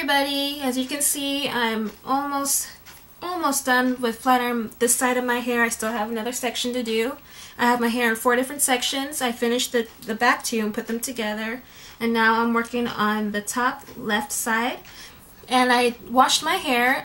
everybody, as you can see, I'm almost done with flat iron this side of my hair. I still have another section to do. I have my hair in 4 different sections. I finished the back 2 and put them together, and now I'm working on the top left side. And I washed my hair.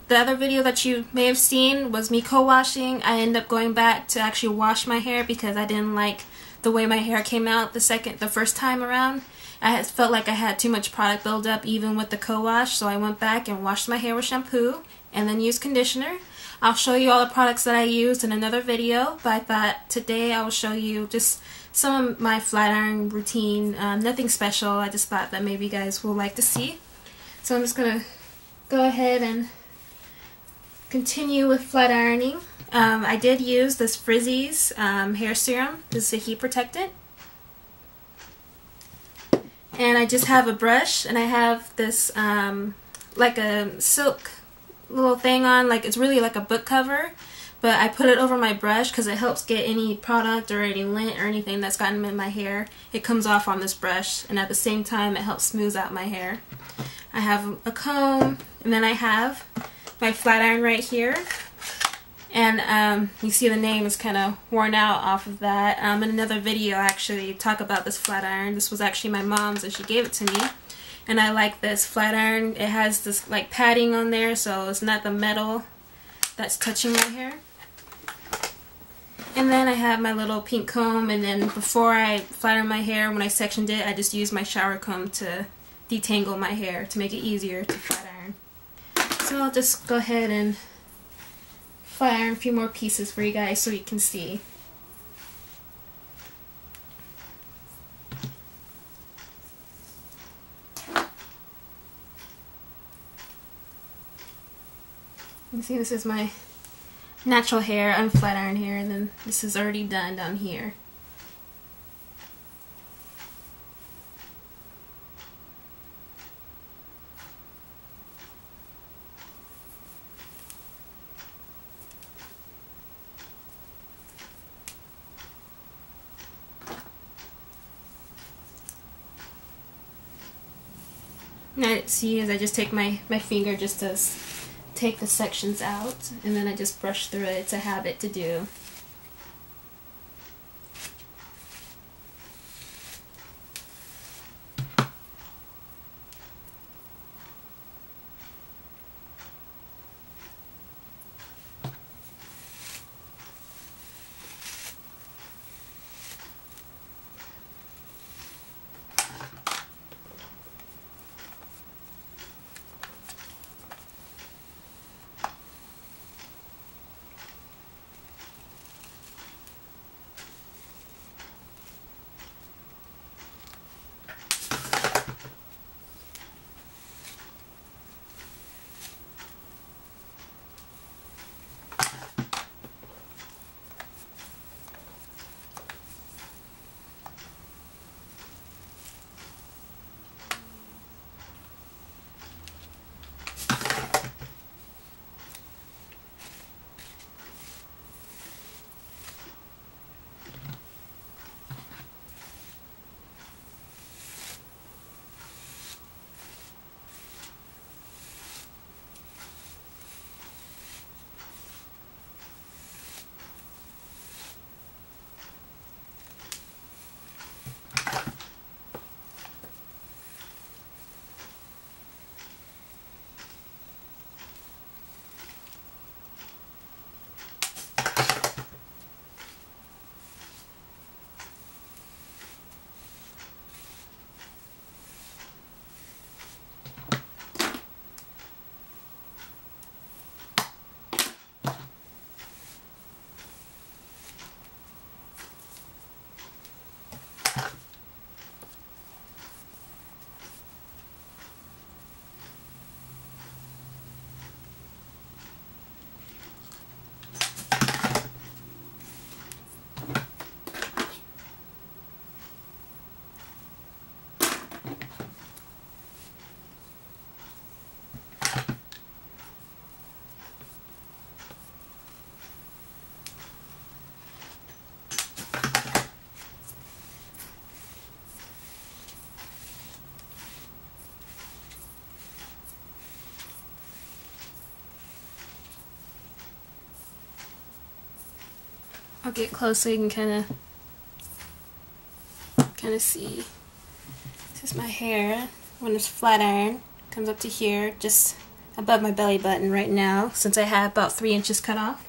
The other video that you may have seen was me co-washing. I ended up going back to actually wash my hair because I didn't like the way my hair came out the first time around. I felt like I had too much product buildup even with the co-wash, so I went back and washed my hair with shampoo and then used conditioner. I'll show you all the products that I used in another video, but I thought today I will show you just some of my flat iron routine. Nothing special, I just thought that maybe you guys will like to see. So I'm just going to go ahead and continue with flat ironing. I did use this Frizzy's hair serum. This is a heat protectant. And I just have a brush, and I have this like a silk little thing on, like it's really like a book cover, but I put it over my brush because it helps get any product or any lint or anything that's gotten in my hair. It comes off on this brush, and at the same time it helps smooth out my hair. I have a comb, and then I have my flat iron right here. And you see the name is kind of worn out off of that. In another video I actually talk about this flat iron. This was actually my mom's and she gave it to me. And I like this flat iron. It has this like padding on there, so it's not the metal that's touching my hair. And then I have my little pink comb, and then before I flat iron my hair, when I sectioned it, I just used my shower comb to detangle my hair to make it easier to flat iron. So I'll just go ahead and flat iron a few more pieces for you guys so you can see. You can see this is my natural hair, unflat iron hair, and then this is already done down here. Now see, as I just take my finger just to take the sections out, and then I just brush through it. It's a habit to do. get close so you can kind of see. This is my hair when it's flat iron. Comes up to here, just above my belly button right now, since I have about 3 inches cut off.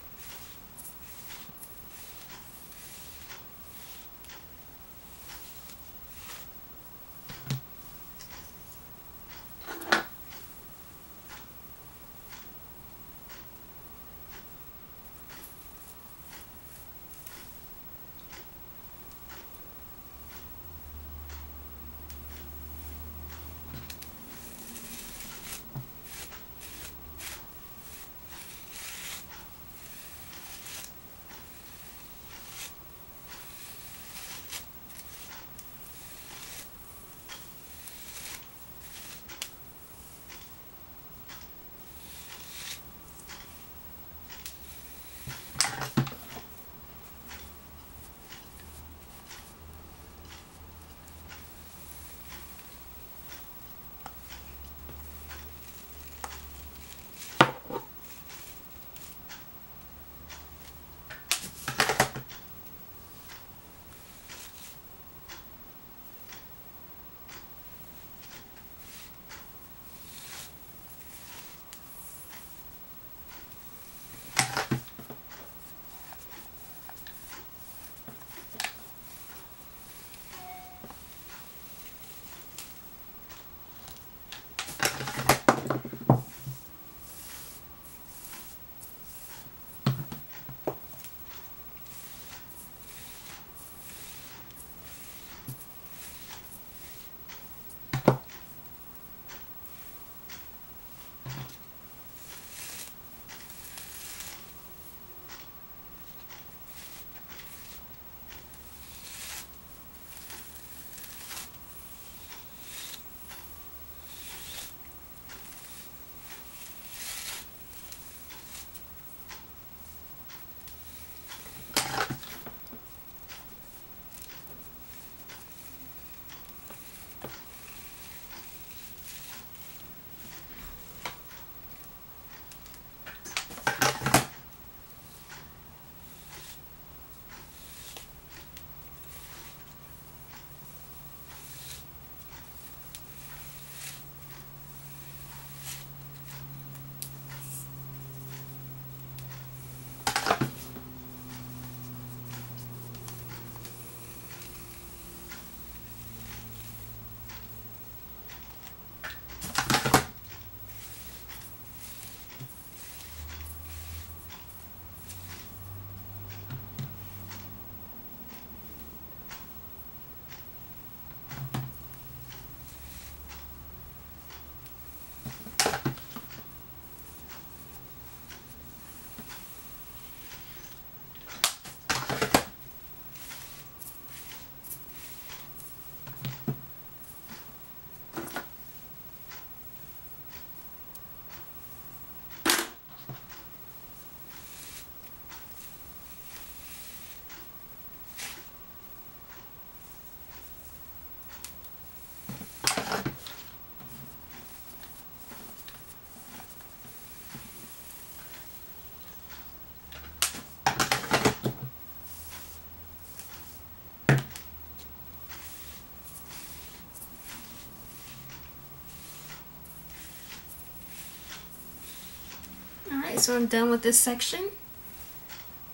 Alright, so I'm done with this section.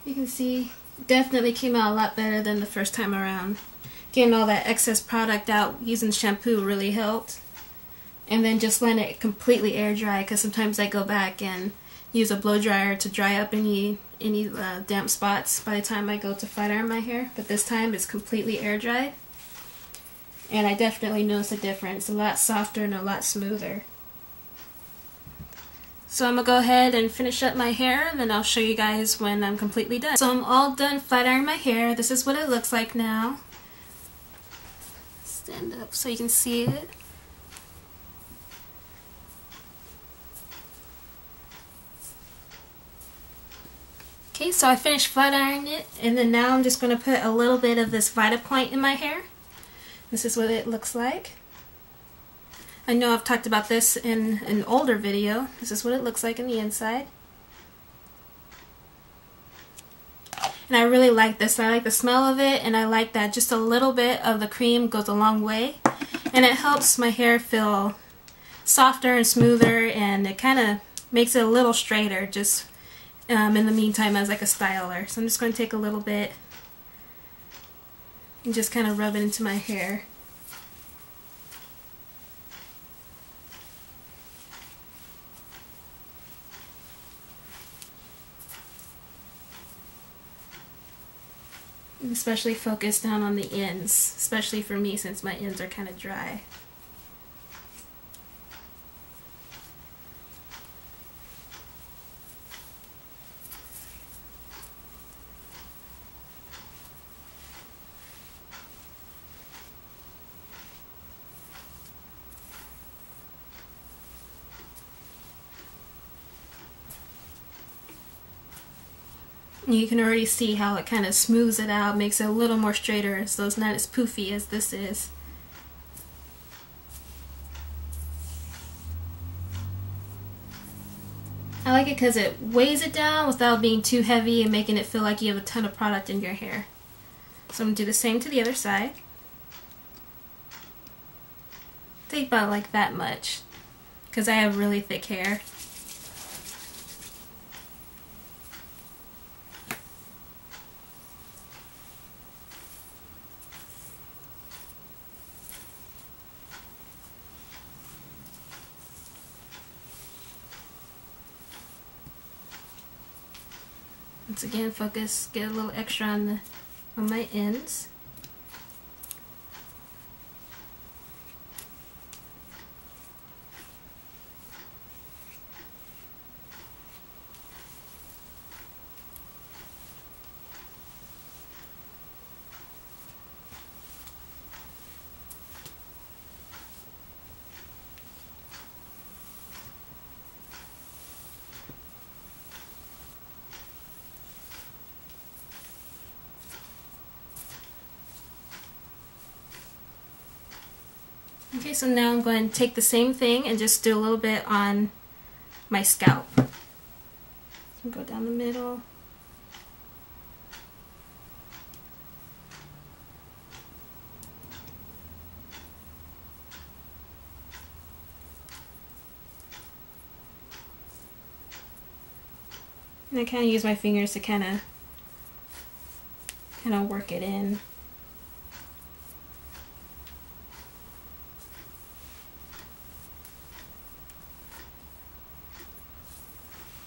You can see definitely came out a lot better than the first time around. Getting all that excess product out using shampoo really helped. And then just letting it completely air dry, because sometimes I go back and use a blow dryer to dry up any damp spots by the time I go to flat iron my hair. But this time it's completely air dried. And I definitely notice a difference. A lot softer and a lot smoother. So I'm going to go ahead and finish up my hair, and then I'll show you guys when I'm completely done. So I'm all done flat ironing my hair. This is what it looks like now. Stand up so you can see it. Okay, so I finished flat ironing it, and then now I'm just going to put a little bit of this Vita Point in my hair. This is what it looks like. I know I've talked about this in an older video. This is what it looks like on the inside. And I really like this. I like the smell of it, and I like that just a little bit of the cream goes a long way. And it helps my hair feel softer and smoother, and it kind of makes it a little straighter just in the meantime as like a styler. So I'm just going to take a little bit and just kind of rub it into my hair. Especially focus down on the ends, especially for me since my ends are kind of dry. You can already see how it kind of smooths it out, makes it a little more straighter, so it's not as poofy as this is. I like it because it weighs it down without being too heavy and making it feel like you have a ton of product in your hair. So I'm going to do the same to the other side. Take about like that much because I have really thick hair. Once again, focus, get a little extra on my ends. Okay, so now I'm going to take the same thing and just do a little bit on my scalp. So go down the middle. And I kind of use my fingers to kind of work it in.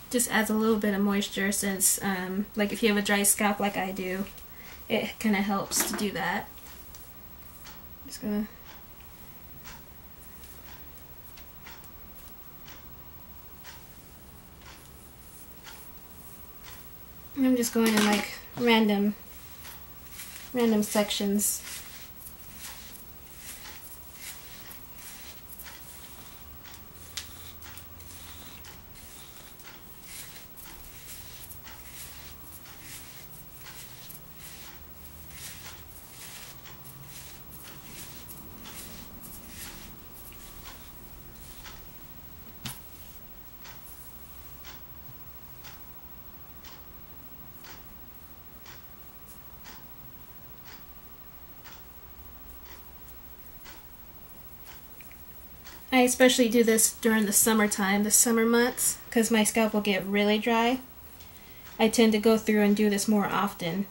Just adds a little bit of moisture since, like if you have a dry scalp like I do, it kind of helps to do that. Just gonna I'm just going in like random sections. I especially do this during the summertime, the summer months, because my scalp will get really dry. I tend to go through and do this more often.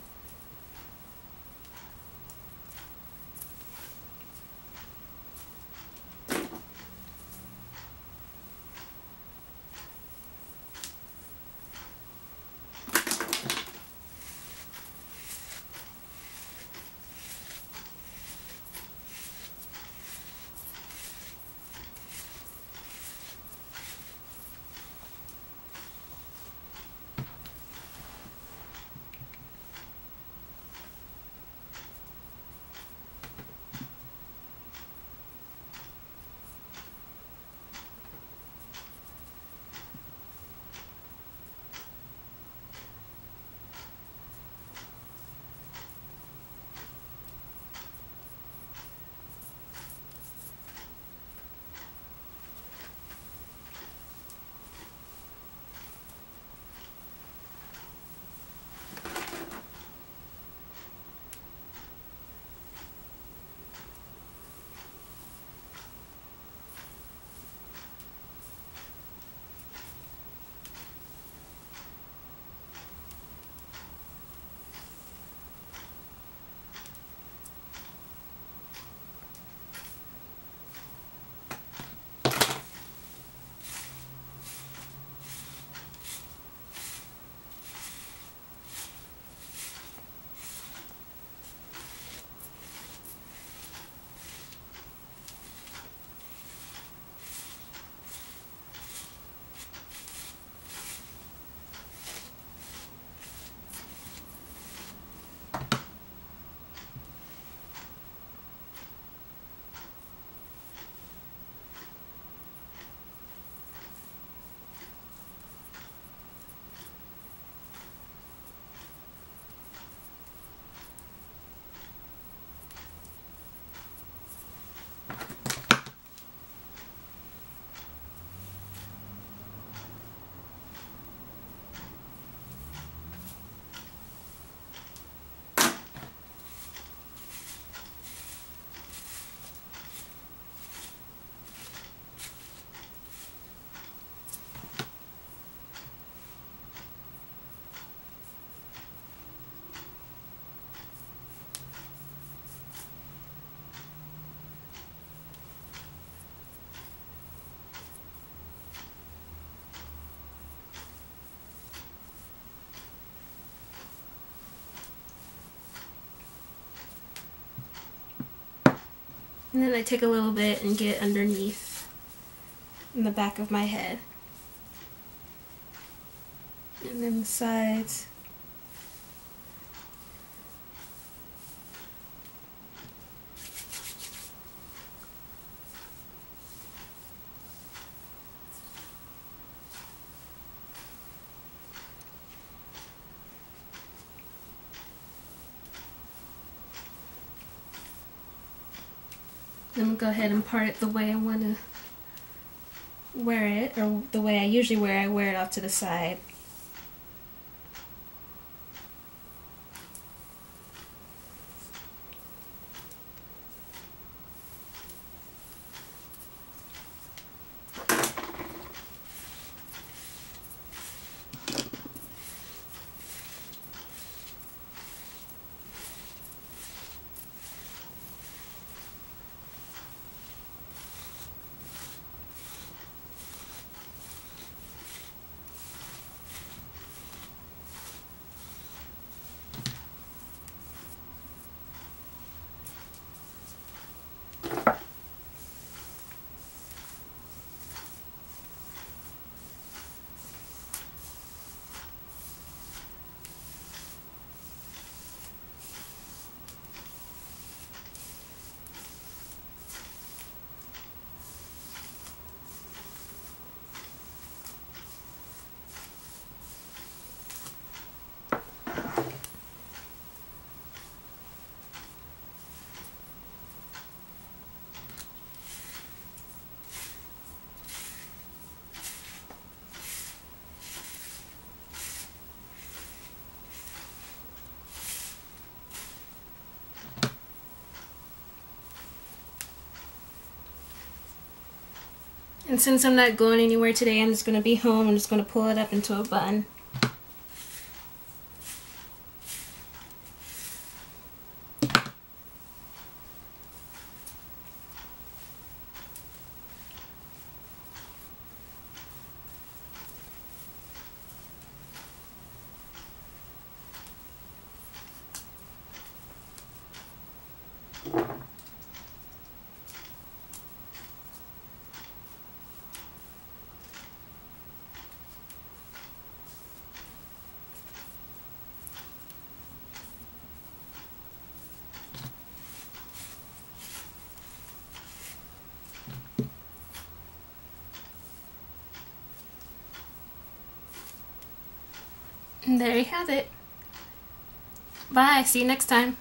And then I take a little bit and get underneath in the back of my head. And then the sides. Then we'll go ahead and part it the way I want to wear it, or the way I usually wear it. I wear it off to the side. And since I'm not going anywhere today, I'm just going to be home. I'm just going to pull it up into a bun. And there you have it. Bye. See you next time.